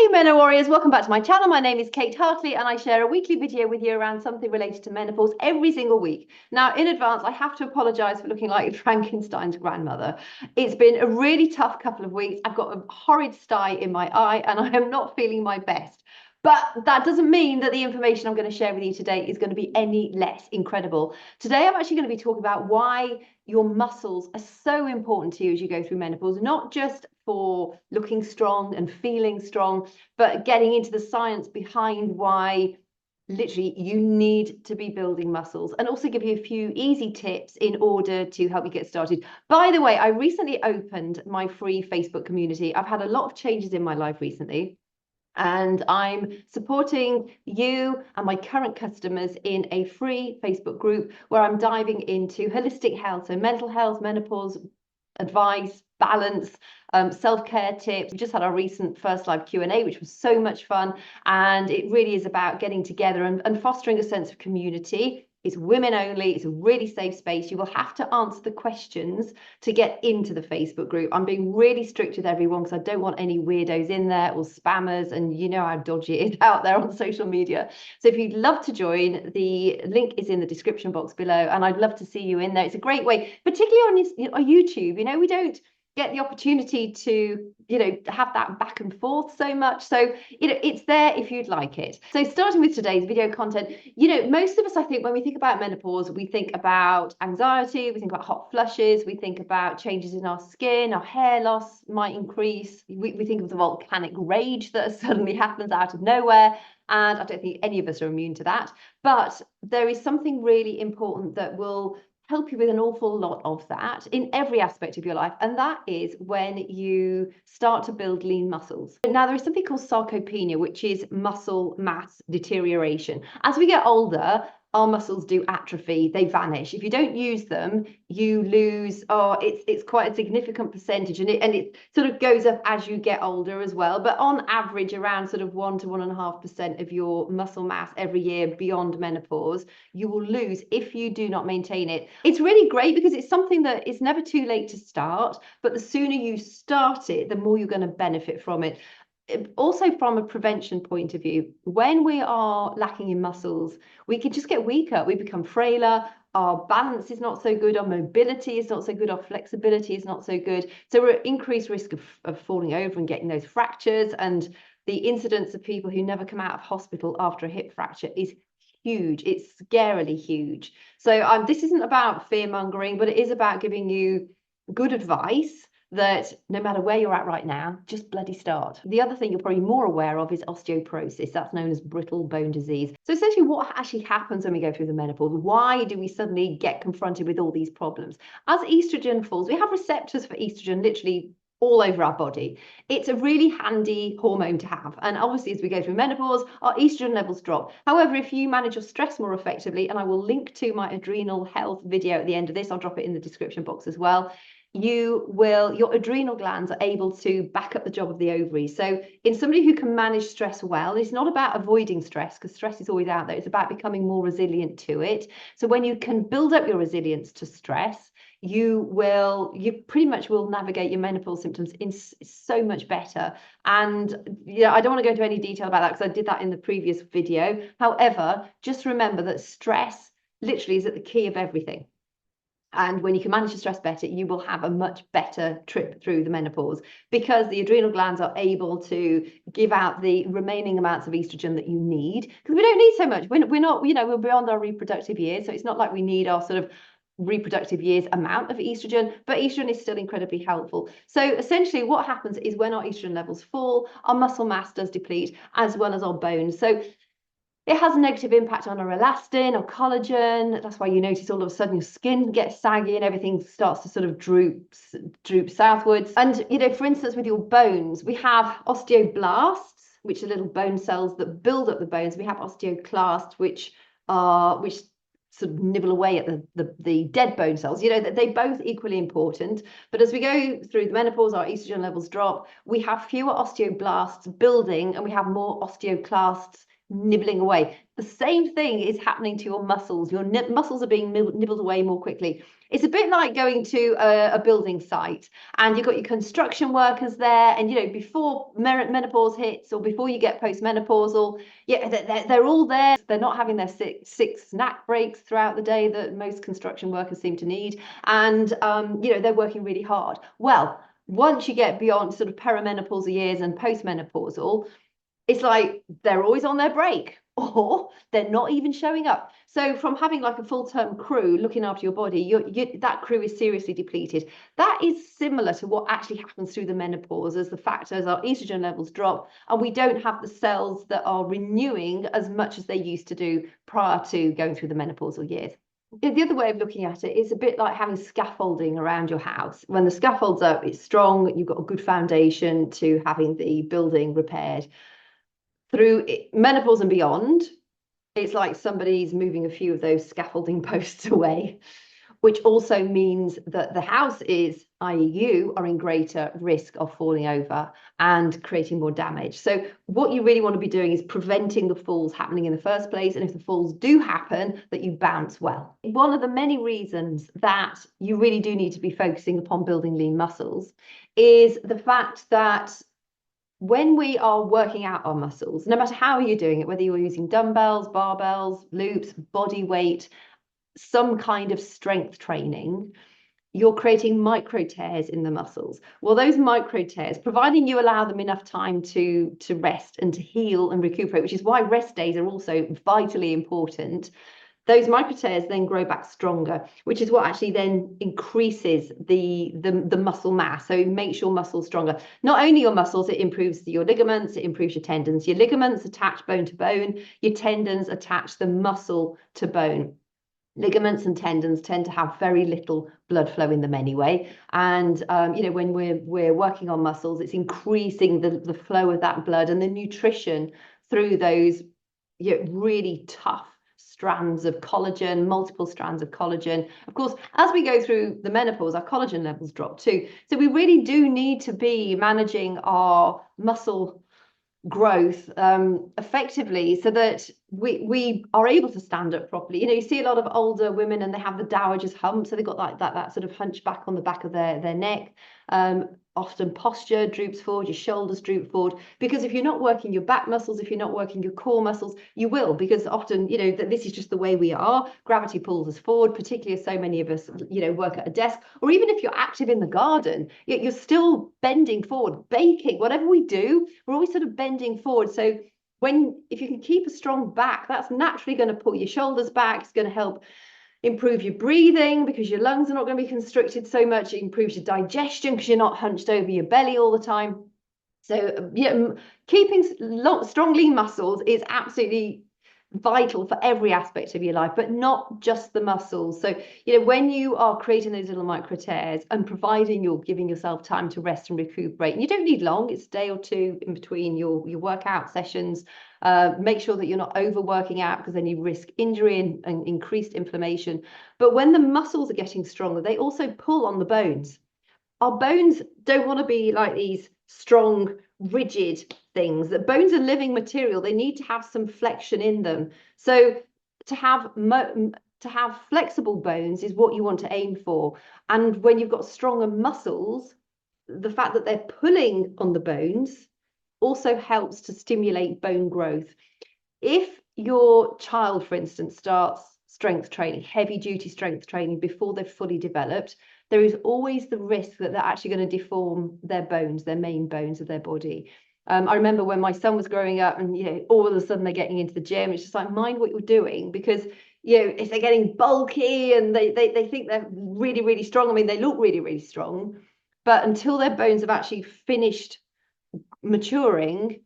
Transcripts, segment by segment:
Hey Meno Warriors, welcome back to my channel. My name is Kate Hartley and I share a weekly video with you around something related to menopause every single week. Now, in advance, I have to apologise for looking like Frankenstein's grandmother. It's been a really tough couple of weeks. I've got a horrid sty in my eye and I am not feeling my best. But that doesn't mean that the information I'm going to share with you today is going to be any less incredible. Today, I'm actually going to be talking about why your muscles are so important to you as you go through menopause, not just for looking strong and feeling strong, but getting into the science behind why literally you need to be building muscles, and also give you a few easy tips in order to help you get started. By the way, I recently opened my free Facebook community. I've had a lot of changes in my life recently, and I'm supporting you and my current customers in a free Facebook group where I'm diving into holistic health, so mental health, menopause advice, balance, self-care tips. We just had our recent first live Q&A, which was so much fun, and it really is about getting together and fostering a sense of community. It's women only. It's a really safe space. You will have to answer the questions to get into the Facebook group. I'm being really strict with everyone because I don't want any weirdos in there or spammers, and you know how dodgy it is out there on social media. So if you'd love to join, the link is in the description box below, and I'd love to see you in there. It's a great way, particularly on YouTube. You know, we don't get the opportunity to, have that back and forth so much. So, it's there if you'd like it. So starting with today's video content, most of us, I think, when we think about menopause, we think about anxiety, we think about hot flushes, we think about changes in our skin, our hair loss might increase. We think of the volcanic rage that suddenly happens out of nowhere. And I don't think any of us are immune to that. But there is something really important that will help you with an awful lot of that in every aspect of your life, and that is when you start to build lean muscles. Now, there is something called sarcopenia, which is muscle mass deterioration. As we get older, our muscles do atrophy, they vanish. If you don't use them, you lose, it's quite a significant percentage, and it sort of goes up as you get older as well. But on average, around sort of 1 to 1.5% of your muscle mass every year beyond menopause, you will lose if you do not maintain it. It's really great because it's something that it's never too late to start, but the sooner you start it, the more you're going to benefit from it. Also, from a prevention point of view, when we are lacking in muscles, we can just get weaker. We become frailer. Our balance is not so good. Our mobility is not so good. Our flexibility is not so good. So we're at increased risk of falling over and getting those fractures. And the incidence of people who never come out of hospital after a hip fracture is huge. It's scarily huge. So this isn't about fear mongering, but it is about giving you good advice that no matter where you're at right now, just bloody start. The other thing you're probably more aware of is osteoporosis. That's known as brittle bone disease. So essentially what actually happens when we go through the menopause? Why do we suddenly get confronted with all these problems? As estrogen falls, we have receptors for estrogen literally all over our body. It's a really handy hormone to have. And obviously, as we go through menopause, our estrogen levels drop. However, if you manage your stress more effectively, and I will link to my adrenal health video at the end of this, I'll drop it in the description box as well, your adrenal glands are able to back up the job of the ovaries. So in somebody who can manage stress well, it's not about avoiding stress, because stress is always out there. It's about becoming more resilient to it. So when you can build up your resilience to stress, you pretty much will navigate your menopause symptoms in so much better. And I don't want to go into any detail about that because I did that in the previous video. However, just remember that stress literally is at the key of everything. And when you can manage your stress better, you will have a much better trip through the menopause, because the adrenal glands are able to give out the remaining amounts of estrogen that you need, because we don't need so much. We're not, we're beyond our reproductive years. So it's not like we need our sort of reproductive years amount of estrogen, but estrogen is still incredibly helpful. So essentially what happens is when our estrogen levels fall, our muscle mass does deplete, as well as our bones. So it has a negative impact on our elastin or collagen. That's why you notice all of a sudden your skin gets saggy and everything starts to sort of droop southwards. And, for instance, with your bones, we have osteoblasts, which are little bone cells that build up the bones. We have osteoclasts, which sort of nibble away at the dead bone cells. They're both equally important. But as we go through the menopause, our estrogen levels drop. We have fewer osteoblasts building and we have more osteoclasts nibbling away. The same thing is happening to your muscles. Your muscles are being nibbled away more quickly. It's a bit like going to a building site and you've got your construction workers there, and before menopause hits or before you get postmenopausal, yeah, they're all there. They're not having their six snack breaks throughout the day that most construction workers seem to need, and they're working really hard. Well, once you get beyond sort of perimenopausal years and postmenopausal, it's like they're always on their break or they're not even showing up. So from having like a full-term crew looking after your body, that crew is seriously depleted. That is similar to what actually happens through the menopause as the factors, our estrogen levels drop, and we don't have the cells that are renewing as much as they used to do prior to going through the menopausal years. The other way of looking at it is a bit like having scaffolding around your house. When the scaffold's up, it's strong, you've got a good foundation to having the building repaired. Through menopause and beyond, it's like somebody's moving a few of those scaffolding posts away, which also means that the house is, i.e. you, are in greater risk of falling over and creating more damage. So what you really want to be doing is preventing the falls happening in the first place, and if the falls do happen, that you bounce well. One of the many reasons that you really do need to be focusing upon building lean muscles is the fact that when we are working out our muscles, no matter how you're doing it, whether you're using dumbbells, barbells, loops, body weight, some kind of strength training, you're creating micro tears in the muscles. Well, those micro tears, providing you allow them enough time to rest and to heal and recuperate, which is why rest days are also vitally important, those micro tears then grow back stronger, which is what actually then increases the muscle mass. So it makes your muscles stronger. Not only your muscles, it improves your ligaments, it improves your tendons. Your ligaments attach bone to bone, your tendons attach the muscle to bone. Ligaments and tendons tend to have very little blood flow in them anyway. And, when we're working on muscles, it's increasing the flow of that blood and the nutrition through those really tough strands of collagen, multiple strands of collagen. Of course, as we go through the menopause, our collagen levels drop too. So we really do need to be managing our muscle growth effectively so that we are able to stand up properly. You see a lot of older women and they have the dowager's hump, so they've got like that sort of hunchback on the back of their neck. Often posture droops forward, your shoulders droop forward, because if you're not working your back muscles, if you're not working your core muscles, you will, because often that this is just the way we are. Gravity pulls us forward, particularly as so many of us work at a desk, or even if you're active in the garden, you're still bending forward. Baking, whatever we do, we're always sort of bending forward. So if you can keep a strong back, that's naturally going to pull your shoulders back. It's going to help improve your breathing because your lungs are not going to be constricted so much. It improves your digestion because you're not hunched over your belly all the time. So keeping strong lean muscles is absolutely vital for every aspect of your life, but not just the muscles. So when you are creating those little micro tears and providing you're giving yourself time to rest and recuperate, and you don't need long, it's a day or two in between your workout sessions. Make sure that you're not overworking out, because then you risk injury and increased inflammation. But when the muscles are getting stronger, they also pull on the bones. Our bones don't want to be like these strong, rigid things. That bones are living material. They need to have some flexion in them. So to have flexible bones is what you want to aim for. And when you've got stronger muscles, the fact that they're pulling on the bones also helps to stimulate bone growth. If your child, for instance, starts strength training, heavy duty strength training before they've fully developed, there is always the risk that they're actually going to deform their bones, their main bones of their body. I remember when my son was growing up and, all of a sudden they're getting into the gym. It's just like, mind what you're doing, because, if they're getting bulky and they think they're really, really strong, I mean, they look really, really strong, but until their bones have actually finished maturing,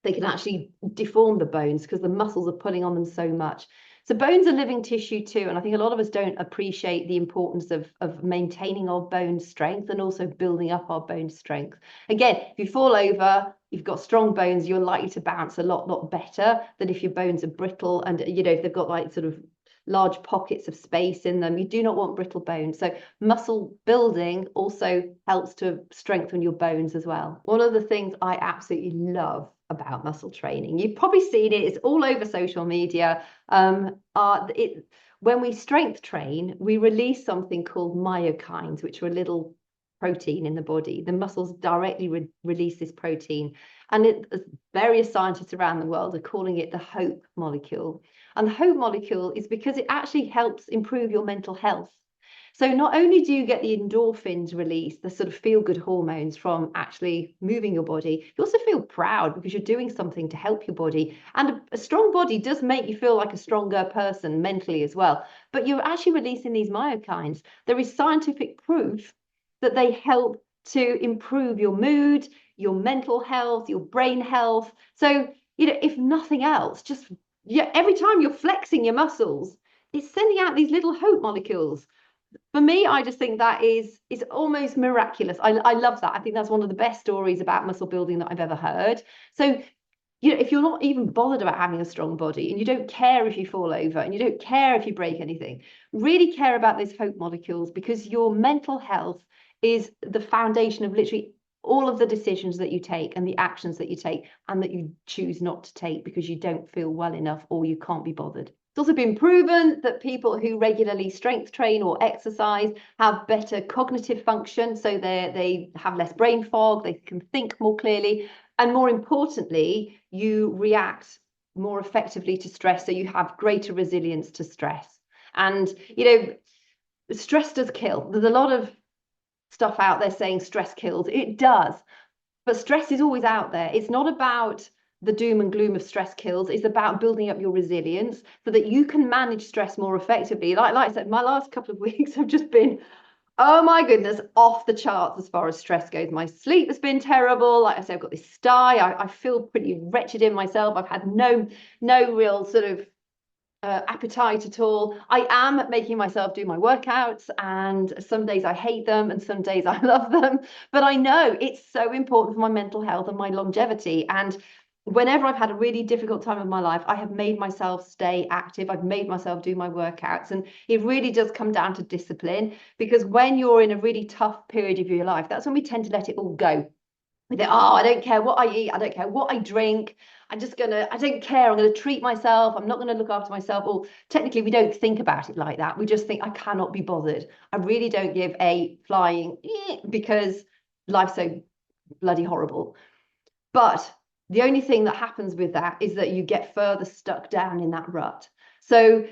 they can actually deform the bones because the muscles are pulling on them so much. So bones are living tissue too, and I think a lot of us don't appreciate the importance of maintaining our bone strength and also building up our bone strength. Again, if you fall over, you've got strong bones, you're likely to bounce a lot better than if your bones are brittle and if they've got like sort of large pockets of space in them. You do not want brittle bones. So muscle building also helps to strengthen your bones as well. One of the things I absolutely love about muscle training, you've probably seen it, it's all over social media, when we strength train, we release something called myokines, which are a little protein in the body. The muscles directly release this protein, and various scientists around the world are calling it the hope molecule. And the hope molecule is because it actually helps improve your mental health. So not only do you get the endorphins released, the sort of feel-good hormones from actually moving your body, you also feel proud because you're doing something to help your body. And a strong body does make you feel like a stronger person mentally as well. But you're actually releasing these myokines. There is scientific proof that they help to improve your mood, your mental health, your brain health. So, if nothing else, just every time you're flexing your muscles, it's sending out these little hope molecules. For me, I just think that is almost miraculous. I love that. I think that's one of the best stories about muscle building that I've ever heard. So, if you're not even bothered about having a strong body and you don't care if you fall over and you don't care if you break anything, really care about those hope molecules, because your mental health is the foundation of literally all of the decisions that you take and the actions that you take and that you choose not to take because you don't feel well enough or you can't be bothered. It's also been proven that people who regularly strength train or exercise have better cognitive function. So they have less brain fog, they can think more clearly, and more importantly, you react more effectively to stress. So you have greater resilience to stress. And, stress does kill. There's a lot of stuff out there saying stress kills. It does. But stress is always out there. It's not about the doom and gloom of stress kills. It's about building up your resilience so that you can manage stress more effectively. Like I said, my last couple of weeks have just been, oh my goodness, off the charts as far as stress goes. My sleep has been terrible. Like I said, I've got this sty. I feel pretty wretched in myself. I've had no real sort of appetite at all. I am making myself do my workouts, and some days I hate them and some days I love them, but I know it's so important for my mental health and my longevity. And whenever I've had a really difficult time of my life, I have made myself stay active. I've made myself do my workouts, and it really does come down to discipline, because when you're in a really tough period of your life, that's when we tend to let it all go. We think, oh, I don't care what I eat, I don't care what I drink, I don't care, I'm going to treat myself, I'm not going to look after myself. Or technically, we don't think about it like that. We just think, I cannot be bothered. I really don't give a flying because life's so bloody horrible. But the only thing that happens with that is that you get further stuck down in that rut. So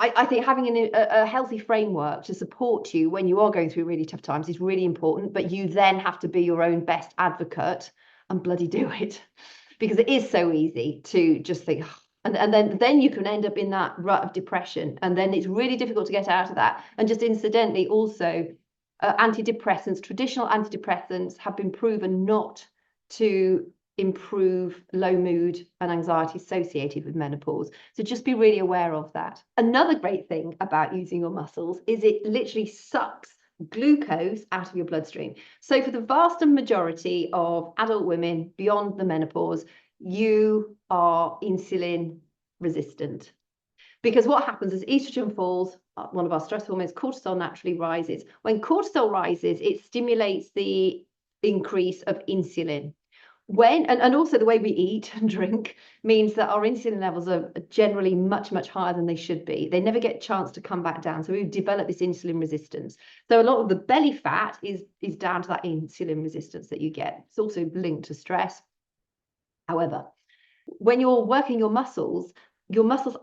I think having a healthy framework to support you when you are going through really tough times is really important, but you then have to be your own best advocate and bloody do it, because it is so easy to just think, and then you can end up in that rut of depression, and then it's really difficult to get out of that. And just incidentally, also, antidepressants, traditional antidepressants, have been proven not to improve low mood and anxiety associated with menopause. So just be really aware of that. Another great thing about using your muscles is it literally sucks glucose out of your bloodstream. So for the vast majority of adult women beyond the menopause, you are insulin resistant. Because what happens is estrogen falls, one of our stress hormones, cortisol naturally rises. When cortisol rises, it stimulates the increase of insulin. And also the way we eat and drink means that our insulin levels are generally much, much higher than they should be. They never get a chance to come back down. So we develop this insulin resistance. So a lot of the belly fat is down to that insulin resistance that you get. It's also linked to stress. However, when you're working your muscles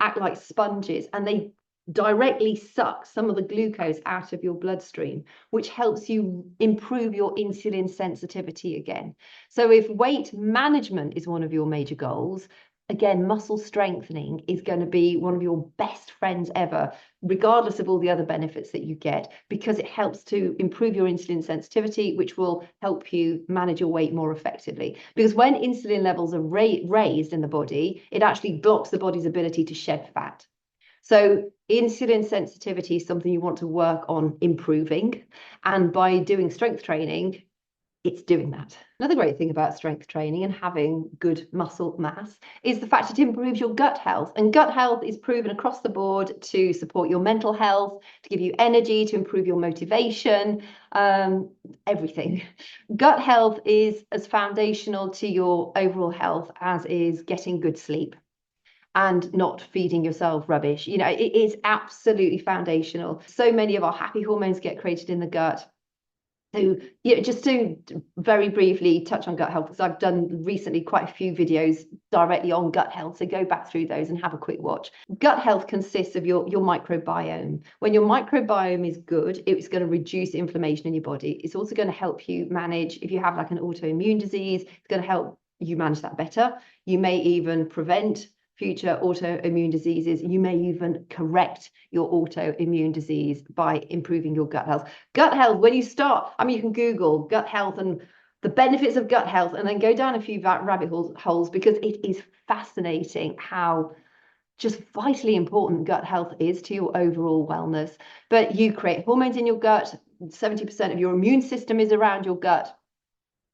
act like sponges, and they directly suck some of the glucose out of your bloodstream, which helps you improve your insulin sensitivity again. So if weight management is one of your major goals, again, muscle strengthening is going to be one of your best friends ever, regardless of all the other benefits that you get, because it helps to improve your insulin sensitivity, which will help you manage your weight more effectively. Because when insulin levels are raised in the body, it actually blocks the body's ability to shed fat. So insulin sensitivity is something you want to work on improving. And by doing strength training, it's doing that. Another great thing about strength training and having good muscle mass is the fact it improves your gut health. And gut health is proven across the board to support your mental health, to give you energy, to improve your motivation, everything. Gut health is as foundational to your overall health as is getting good sleep and not feeding yourself rubbish. You know, it is absolutely foundational. So many of our happy hormones get created in the gut. So, yeah, just to very briefly touch on gut health, because I've done recently quite a few videos directly on gut health. So go back through those and have a quick watch. Gut health consists of your microbiome. When your microbiome is good, it's going to reduce inflammation in your body. It's also going to help you manage, if you have like an autoimmune disease, it's going to help you manage that better. You may even prevent future autoimmune diseases. You may even correct your autoimmune disease by improving your gut health. Gut health, when you start, I mean, you can Google gut health and the benefits of gut health and then go down a few rabbit holes because it is fascinating how just vitally important gut health is to your overall wellness. But you create hormones in your gut. 70% of your immune system is around your gut.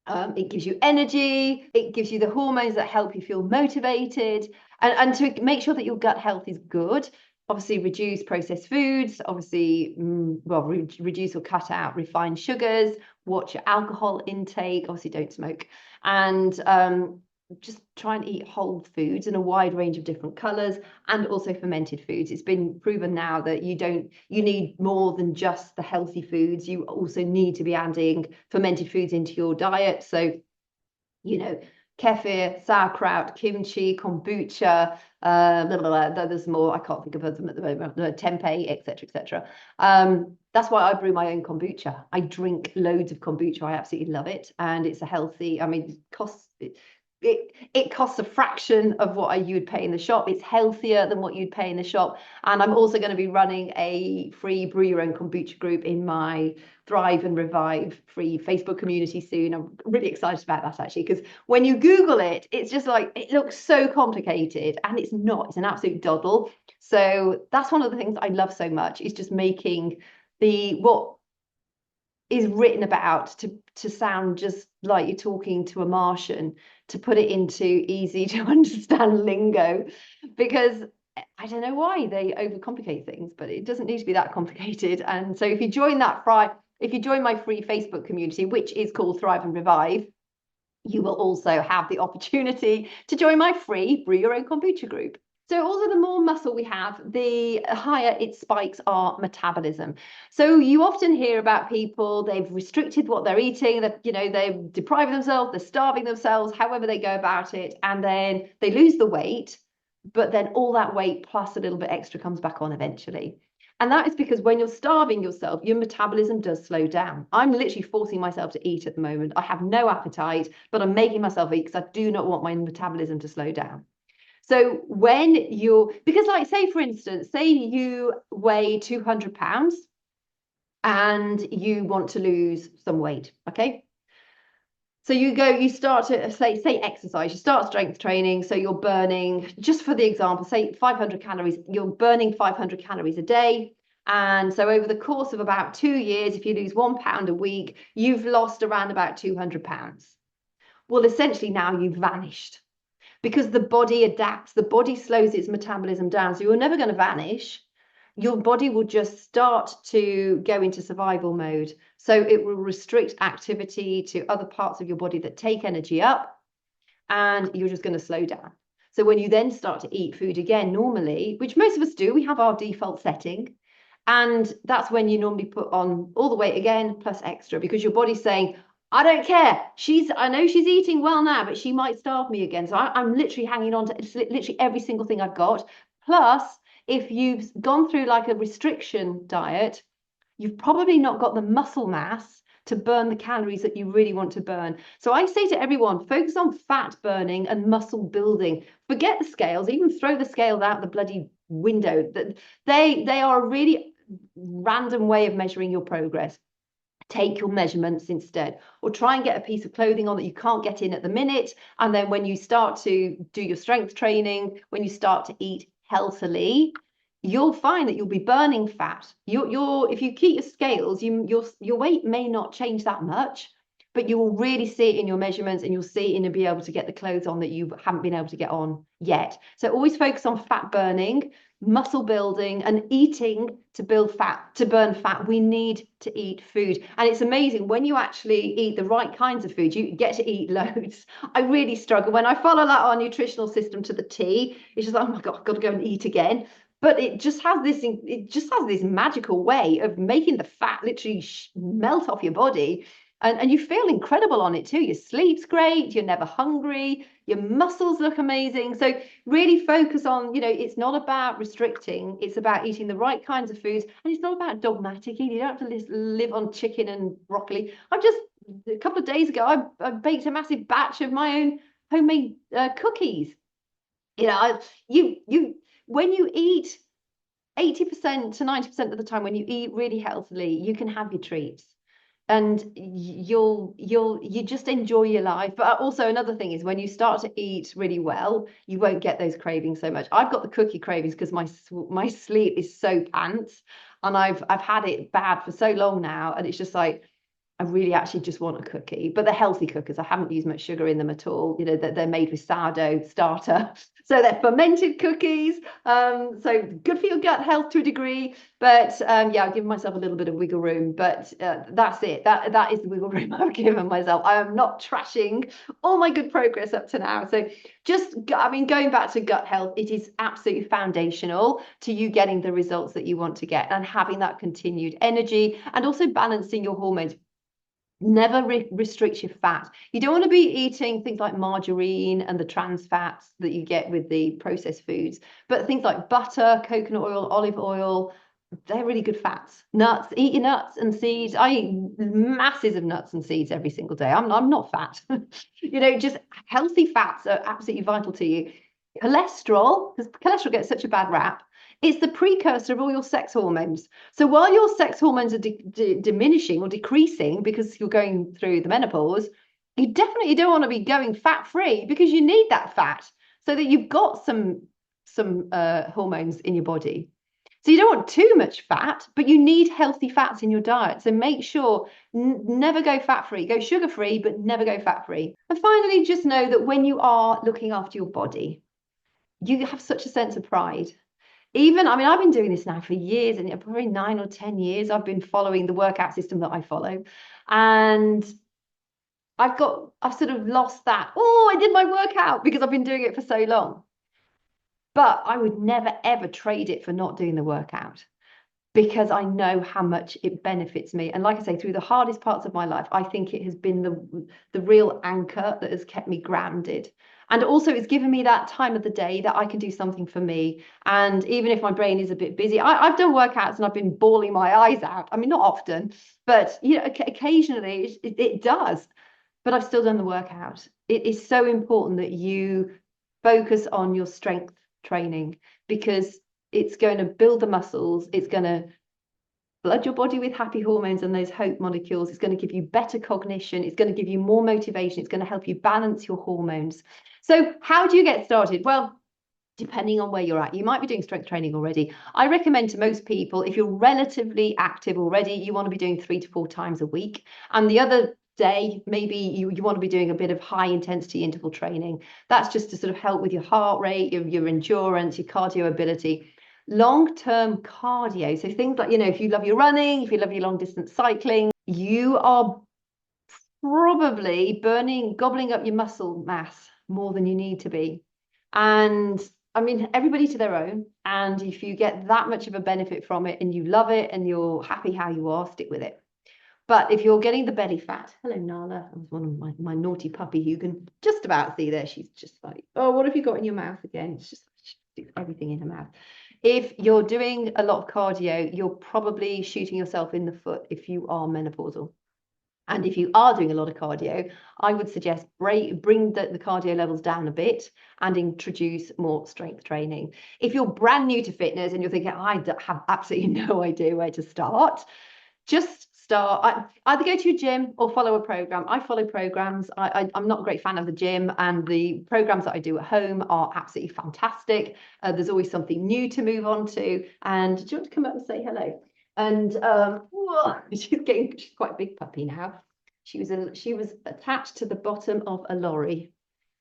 It gives you energy, it gives you the hormones that help you feel motivated, and to make sure that your gut health is good, obviously reduce processed foods, obviously, reduce or cut out refined sugars, watch your alcohol intake, obviously don't smoke, and just try and eat whole foods in a wide range of different colors and also fermented foods. It's been proven now that you need more than just the healthy foods. You also need to be adding fermented foods into your diet. So, you know, kefir, sauerkraut, kimchi, kombucha, there's more, I can't think of them at the moment, tempeh, etc., etc. That's why I brew my own kombucha. I drink loads of kombucha. I absolutely love it. And it's a healthy, I mean, it costs a fraction of what you would pay in the shop. It's healthier than what you'd pay in the shop. And I'm also going to be running a free brew your own kombucha group in my Thrive and Revive free Facebook community soon. I'm really excited about that actually, because when you Google it, it's just like, it looks so complicated and it's not, it's an absolute doddle. So that's one of the things I love so much, is just making what is written about to sound just like you're talking to a Martian, to put it into easy to understand lingo, because I don't know why they overcomplicate things, but it doesn't need to be that complicated. And so if you join my free Facebook community, which is called Thrive and Revive, you will also have the opportunity to join my free Brew Your Own Kombucha group. So also the more muscle we have, the higher its spikes our metabolism. So you often hear about people, they've restricted what they're eating, that, you know, they're depriving themselves, they're starving themselves, however they go about it, and then they lose the weight, but then all that weight plus a little bit extra comes back on eventually. And that is because when you're starving yourself, your metabolism does slow down. I'm literally forcing myself to eat at the moment. I have no appetite, but I'm making myself eat because I do not want my metabolism to slow down. So because like, say for instance, say you weigh 200 pounds and you want to lose some weight, okay? So you start to say exercise, you start strength training. So you're burning, just for the example, say 500 calories, you're burning 500 calories a day. And so over the course of about 2 years, if you lose 1 pound a week, you've lost around about 200 pounds. Well, essentially now you've vanished, because the body adapts, the body slows its metabolism down. So you're never going to vanish. Your body will just start to go into survival mode. So it will restrict activity to other parts of your body that take energy up, and you're just going to slow down. So when you then start to eat food again normally, which most of us do, we have our default setting. And that's when you normally put on all the weight again, plus extra, because your body's saying, I don't care. I know she's eating well now, but she might starve me again. So I'm literally hanging on to literally every single thing I've got. Plus, if you've gone through like a restriction diet, you've probably not got the muscle mass to burn the calories that you really want to burn. So I say to everyone, focus on fat burning and muscle building. Forget the scales, even throw the scales out the bloody window. They are a really random way of measuring your progress. Take your measurements instead, or try and get a piece of clothing on that you can't get in at the minute. And then when you start to do your strength training, when you start to eat healthily, you'll find that you'll be burning fat. If you keep your scales, your weight may not change that much, but you will really see it in your measurements, and you'll see it in be able to get the clothes on that you haven't been able to get on yet. So always focus on fat burning, muscle building, and eating to build fat, to burn fat. We need to eat food. And it's amazing when you actually eat the right kinds of food, you get to eat loads. I really struggle when I follow like our nutritional system to the T. It's just like, oh my God, I've got to go and eat again. But it just has this magical way of making the fat literally melt off your body. And you feel incredible on it too. Your sleep's great, you're never hungry, your muscles look amazing. So really focus on, it's not about restricting, it's about eating the right kinds of foods. And it's not about dogmatic eating. You don't have to live on chicken and broccoli. A couple of days ago, I baked a massive batch of my own homemade cookies. When you eat 80% to 90% of the time, when you eat really healthily, you can have your treats. And you just enjoy your life. But also another thing is when you start to eat really well, you won't get those cravings so much. I've got the cookie cravings because my sleep is so pants, and I've had it bad for so long now, and it's just like I really actually just want a cookie. But they're healthy cookies. I haven't used much sugar in them at all. They're made with sourdough starter. So they're fermented cookies. So good for your gut health to a degree. But yeah, I've given myself a little bit of wiggle room. But that's it. That is the wiggle room I've given myself. I am not trashing all my good progress up to now. So going back to gut health, it is absolutely foundational to you getting the results that you want to get and having that continued energy and also balancing your hormones. Never restrict your fat. You don't want to be eating things like margarine and the trans fats that you get with the processed foods, but things like butter, coconut oil, olive oil, they're really good fats. Nuts, eat your nuts and seeds. I eat masses of nuts and seeds every single day. I'm not fat. Just healthy fats are absolutely vital to you. Cholesterol, because cholesterol gets such a bad rap, it's the precursor of all your sex hormones. So while your sex hormones are diminishing or decreasing because you're going through the menopause, you definitely don't want to be going fat-free, because you need that fat so that you've got some hormones in your body. So you don't want too much fat, but you need healthy fats in your diet. So make sure never go fat-free. Go sugar-free, but never go fat-free. And finally, just know that when you are looking after your body, you have such a sense of pride. I've been doing this now for years, and probably 9 or 10 years, I've been following the workout system that I follow. And I've sort of lost that, I did my workout, because I've been doing it for so long. But I would never, ever trade it for not doing the workout, because I know how much it benefits me. And like I say, through the hardest parts of my life, I think it has been the real anchor that has kept me grounded. And also it's given me that time of the day that I can do something for me. And even if my brain is a bit busy, I've done workouts and I've been bawling my eyes out. I mean, not often, but occasionally it does. But I've still done the workout. It is so important that you focus on your strength training, because it's going to build the muscles. It's going to flood your body with happy hormones and those hope molecules. It's going to give you better cognition. It's going to give you more motivation. It's going to help you balance your hormones. So how do you get started? Well, depending on where you're at, you might be doing strength training already. I recommend to most people, if you're relatively active already, you want to be doing 3 to 4 times a week. And the other day, maybe you want to be doing a bit of high intensity interval training. That's just to sort of help with your heart rate, your endurance, your cardio ability. Long-term cardio, so things like, if you love your running, if you love your long distance cycling, you are probably gobbling up your muscle mass more than you need to be. And everybody to their own. And if you get that much of a benefit from it and you love it and you're happy how you are, stick with it. But if you're getting the belly fat, hello Nala, that was one of my naughty puppy who you can just about see there. She's just like, oh, what have you got in your mouth again? It's just, she sticks everything in her mouth. If you're doing a lot of cardio, you're probably shooting yourself in the foot if you are menopausal. And if you are doing a lot of cardio, I would suggest bring the cardio levels down a bit and introduce more strength training. If you're brand new to fitness and you're thinking, I have absolutely no idea where to start, just start. Either go to a gym or follow a program. I follow programs. I'm not a great fan of the gym, and the programs that I do at home are absolutely fantastic. There's always something new to move on to. And do you want to come up and say hello? And she's quite a big puppy now. She was attached to the bottom of a lorry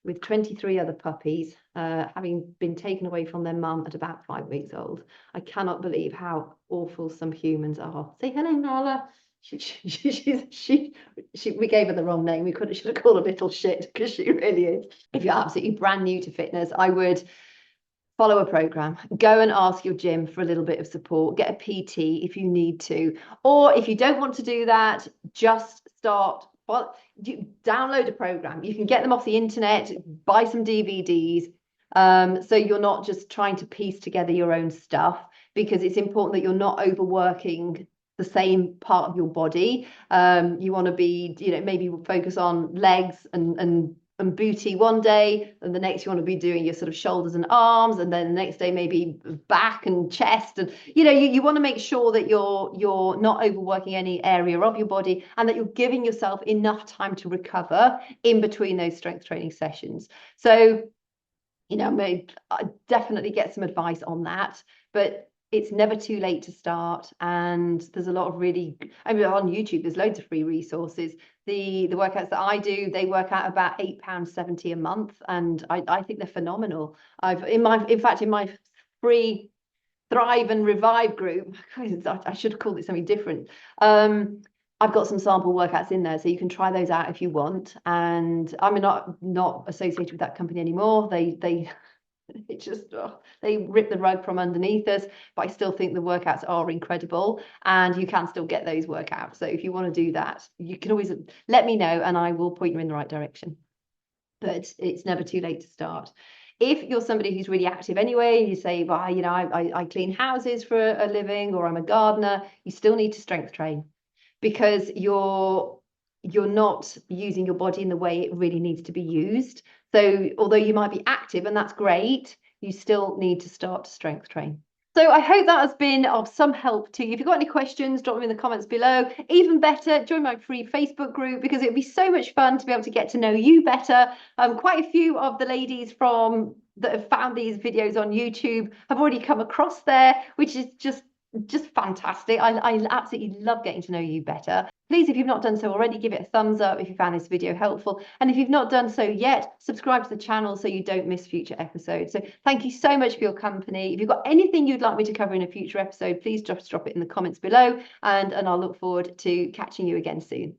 with 23 other puppies, having been taken away from their mum at about 5 weeks old. I cannot believe how awful some humans are. Say hello, Nala. We gave her the wrong name. We should have called her little shit, because she really is. If you're absolutely brand new to fitness, I would follow a program. Go and ask your gym for a little bit of support. Get a PT if you need to. Or if you don't want to do that, just start. Well, you download a program. You can get them off the internet, buy some DVDs. So you're not just trying to piece together your own stuff, because it's important that you're not overworking the same part of your body. You want to be, maybe focus on legs and booty one day, and the next you want to be doing your sort of shoulders and arms, and then the next day maybe back and chest, and you want to make sure that you're not overworking any area of your body, and that you're giving yourself enough time to recover in between those strength training sessions. So maybe I definitely get some advice on that, but it's never too late to start. And there's a lot of on YouTube, there's loads of free resources. The workouts that I do, they work out about £8.70 a month, and I think they're phenomenal. In fact in my free Thrive and Revive group, I should have called it something different. I've got some sample workouts in there, so you can try those out if you want. And I'm not associated with that company anymore. They rip the rug from underneath us, but I still think the workouts are incredible, and you can still get those workouts. So if you want to do that, you can always let me know and I will point you in the right direction. But it's never too late to start. If you're somebody who's really active anyway, you say, well, I clean houses for a living, or I'm a gardener, you still need to strength train, because you're not using your body in the way it really needs to be used. So although you might be active, and that's great, you still need to start to strength train. So I hope that has been of some help to you. If you've got any questions, drop them in the comments below. Even better, join my free Facebook group, because it'd be so much fun to be able to get to know you better. Quite a few of the ladies that have found these videos on YouTube have already come across there, which is just fantastic. I absolutely love getting to know you better. Please, if you've not done so already, give it a thumbs up if you found this video helpful. And if you've not done so yet, subscribe to the channel so you don't miss future episodes. So thank you so much for your company. If you've got anything you'd like me to cover in a future episode, please just drop it in the comments below, and I'll look forward to catching you again soon.